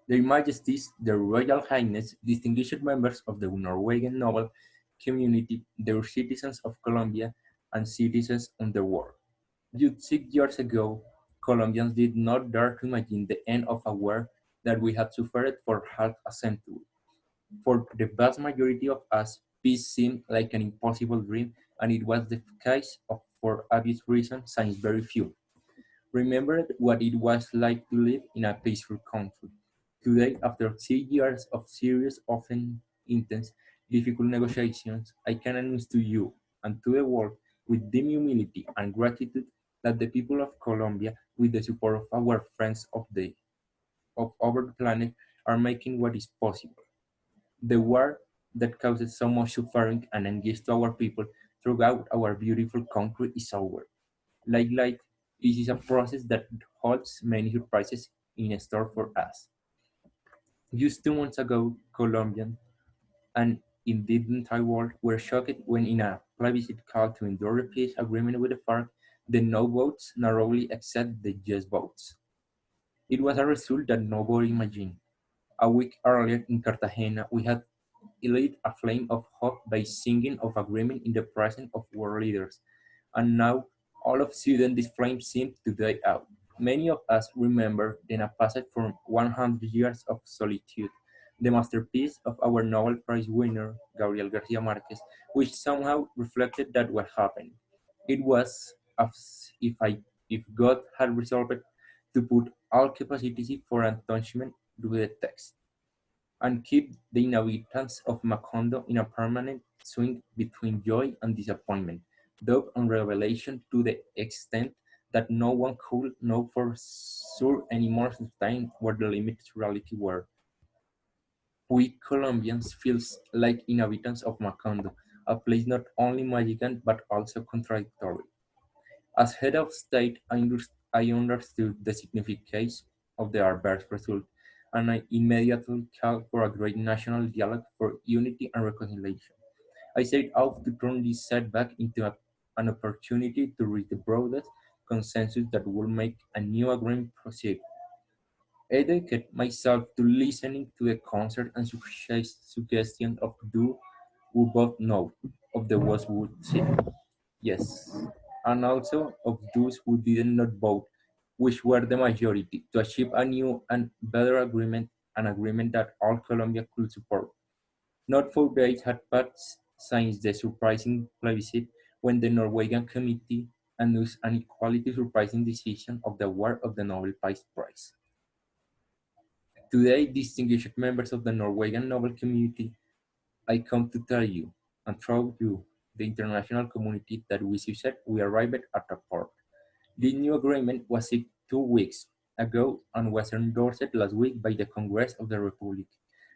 Their Majesties, their Royal Highness, distinguished members of the Norwegian noble community, their citizens of Colombia, and citizens on the world. Just 6 years ago, Colombians did not dare to imagine the end of a war that we had suffered for half a century. For the vast majority of us, peace seemed like an impossible dream, and it was the case for obvious reasons since very few remembered what it was like to live in a peaceful country. Today, after 6 years of serious, often intense, difficult negotiations, I can announce to you and to the world with deep humility and gratitude that the people of Colombia, with the support of our friends of our planet, are making what is possible. The war that causes so much suffering and anguish to our people throughout our beautiful country is over. Like life, this is a process that holds many surprises in store for us. Just 2 months ago, Colombian and indeed the entire world were shocked when in a plebiscite call to endure the peace agreement with the FARC, the no votes narrowly exceed the yes votes. It was a result that nobody imagined. A week earlier in Cartagena, we had lit a flame of hope by singing of agreement in the presence of world leaders, and now all of a sudden this flame seemed to die out. Many of us remember then a passage from 100 Years of Solitude, the masterpiece of our Nobel Prize winner, Gabriel Garcia Marquez, which somehow reflected that what happened. It was as if God had resolved to put all capacity for astonishment to the text and keep the inhabitants of Macondo in a permanent swing between joy and disappointment, doubt and revelation to the extent that no one could know for sure anymore time what the limits to reality were. We Colombians feel like inhabitants of Macondo, a place not only magical but also contradictory. As head of state, I understood the significance of the adverse result, and I immediately called for a great national dialogue for unity and reconciliation. I set out to turn this setback into an opportunity to reach the broadest consensus that would make a new agreement proceed. I dedicated myself to listening to the concert and suggestions of those who both know of the words would say. Yes, and also of those who did not vote, which were the majority, to achieve a new and better agreement, an agreement that all Colombia could support. Not 4 days had passed since the surprising plebiscite when the Norwegian Committee announced an equally surprising decision of the award of the Nobel Peace Prize. Today, distinguished members of the Norwegian Nobel community, I come to tell you, and through you, the international community, that we succeeded, we arrived at a port. This new agreement was signed 2 weeks ago and was endorsed last week by the Congress of the Republic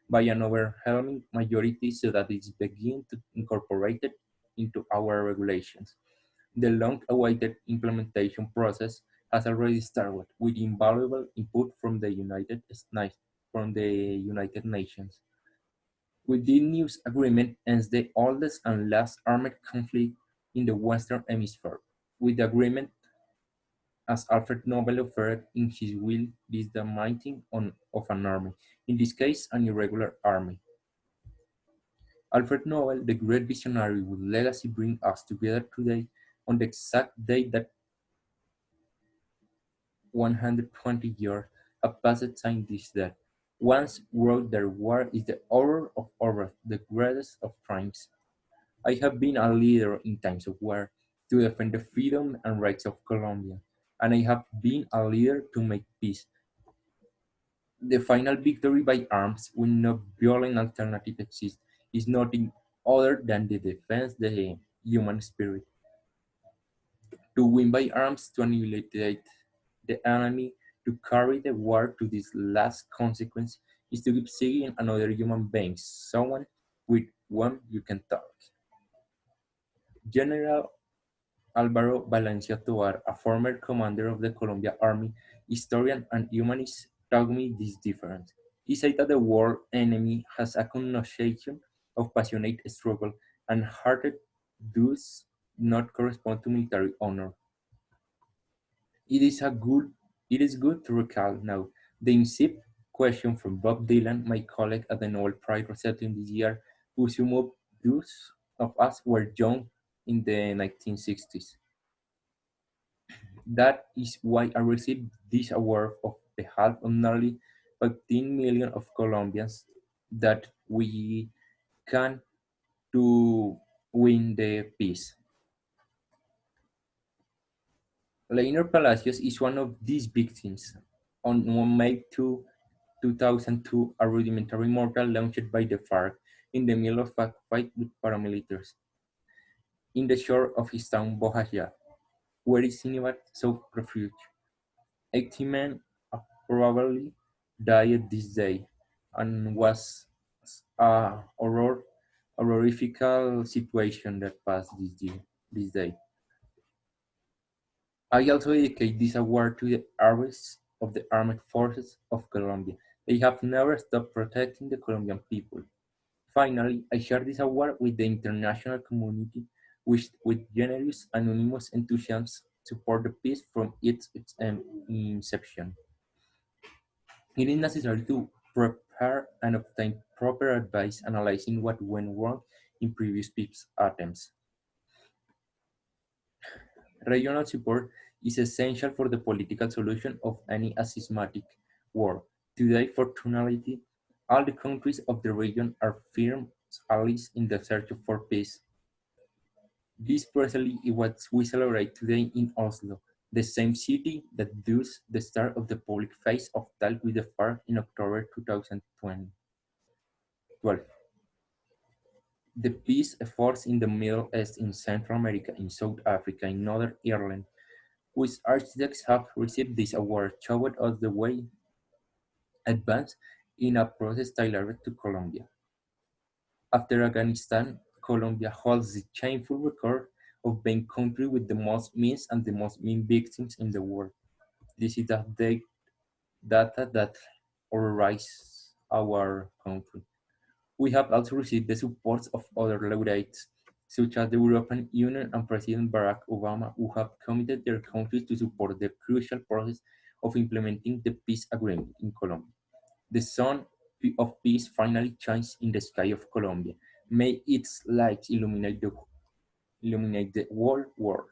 by an overwhelming majority so that it begins to incorporate it into our regulations. The long-awaited implementation process has already started with invaluable input from the United Nations. With this new agreement ends the oldest and last armed conflict in the Western Hemisphere. With the agreement, as Alfred Nobel offered in his will, is the mighty of an army, in this case an irregular army. Alfred Nobel, the great visionary whose legacy brings us together today on the exact day that 120 years have passed since this death, once wrote that war is the horror of horrors, the greatest of crimes. I have been a leader in times of war to defend the freedom and rights of Colombia, and I have been a leader to make peace. The final victory by arms, when no violent alternative exists, is nothing other than the defense of the human spirit. To win by arms, to annihilate the enemy, to carry the war to this last consequence, is to keep seeing another human being, someone with whom you can talk. General Álvaro Valencia Tovar, a former commander of the Colombia Army, historian and humanist, taught me this difference. He said that the word enemy has a connotation of passionate struggle, and hearted does not correspond to military honor. It is good to recall now the incipient question from Bob Dylan, my colleague at the Nobel Prize reception this year, who some of those of us were young in the 1960s. That is why I received this award of behalf of nearly 15 million of Colombians that we can to win the peace. Leonor Palacios is one of these victims. On May 2, 2002, a rudimentary mortar launched by the FARC in the middle of a fight with paramilitaries in the shore of his town Bojayá, where Sinibat sought refuge. 80 men probably died this day, and was a horrific situation that passed this day. I also dedicate this award to the armies of the armed forces of Colombia. They have never stopped protecting the Colombian people. Finally, I share this award with the international community, which with generous, anonymous enthusiasm support the peace from its inception. It is necessary to prepare and obtain proper advice analyzing what went wrong in previous peace attempts. Regional support is essential for the political solution of any asymmetric war. Today, fortunately, all the countries of the region are firm allies in the search for peace. This precisely is what we celebrate today in Oslo, the same city that was the start of the public phase of talk with the FARC in October 2012. The peace efforts in the Middle East, in Central America, in South Africa, in Northern Ireland, whose architects have received this award, showed us the way advanced in a process tailored to Colombia. After Afghanistan, Colombia holds the shameful record of being country with the most means and the most mean victims in the world. This is the data that horrorize our country. We have also received the support of other laureates, such as the European Union and President Barack Obama, who have committed their countries to support the crucial process of implementing the peace agreement in Colombia. The sun of peace finally shines in the sky of Colombia. May its light illuminate the whole world.